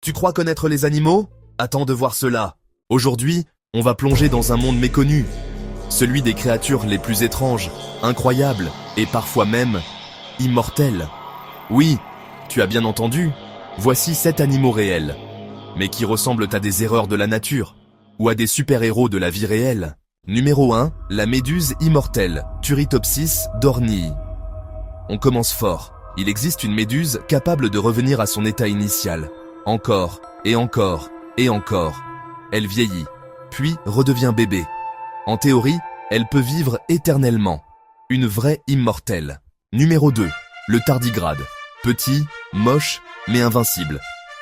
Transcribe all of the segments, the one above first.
Tu crois connaître les animaux? Attends de voir cela. Aujourd'hui, on va plonger dans un monde méconnu. Celui des créatures les plus étranges, incroyables et parfois même immortelles. Oui, tu as bien entendu. Voici 7 animaux réels, mais qui ressemblent à des erreurs de la nature ou à des super-héros de la vie réelle. Numéro 1, la méduse immortelle, Turritopsis dornii. On commence fort. Il existe une méduse capable de revenir à son état initial. Encore, et encore, et encore. Elle vieillit, puis redevient bébé. En théorie, elle peut vivre éternellement. Une vraie immortelle. Numéro 2, le tardigrade. Petit, moche, mais invincible.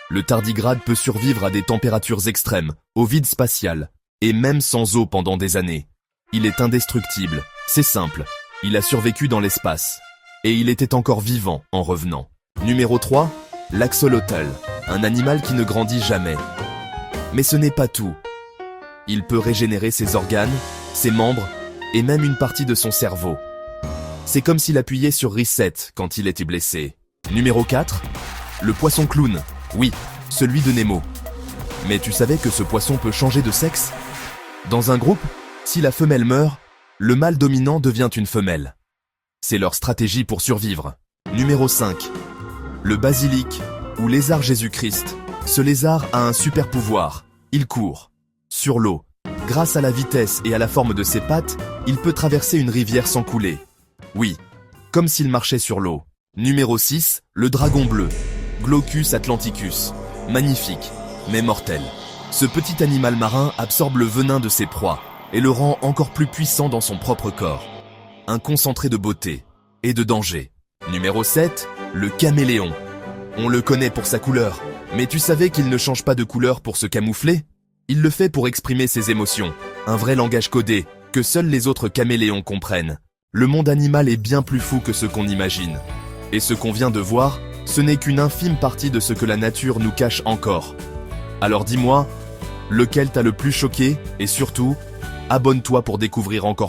Le tardigrade peut survivre à des températures extrêmes, au vide spatial, et même sans eau pendant des années. Il est indestructible, c'est simple. Il a survécu dans l'espace. Et il était encore vivant en revenant. Numéro 3, l'axolotl, un animal qui ne grandit jamais. Mais ce n'est pas tout. Il peut régénérer ses organes, ses membres, et même une partie de son cerveau. C'est comme s'il appuyait sur reset quand il était blessé. Numéro 4, le poisson clown. Oui, celui de Nemo. Mais tu savais que ce poisson peut changer de sexe? Dans un groupe, si la femelle meurt, le mâle dominant devient une femelle. C'est leur stratégie pour survivre. Numéro 5. Le basilic, ou lézard Jésus-Christ. Ce lézard a un super pouvoir. Il court. Sur l'eau. Grâce à la vitesse et à la forme de ses pattes, il peut traverser une rivière sans couler. Oui, comme s'il marchait sur l'eau. Numéro 6. Le dragon bleu. Glaucus atlanticus. Magnifique, mais mortel. Ce petit animal marin absorbe le venin de ses proies et le rend encore plus puissant dans son propre corps. Un concentré de beauté et de danger. Numéro 7, le caméléon. On le connaît pour sa couleur, mais tu savais qu'il ne change pas de couleur pour se camoufler? Il le fait pour exprimer ses émotions, un vrai langage codé que seuls les autres caméléons comprennent. Le monde animal est bien plus fou que ce qu'on imagine. Et ce qu'on vient de voir, ce n'est qu'une infime partie de ce que la nature nous cache encore. Alors dis-moi, lequel t'a le plus choqué et surtout, abonne-toi pour découvrir encore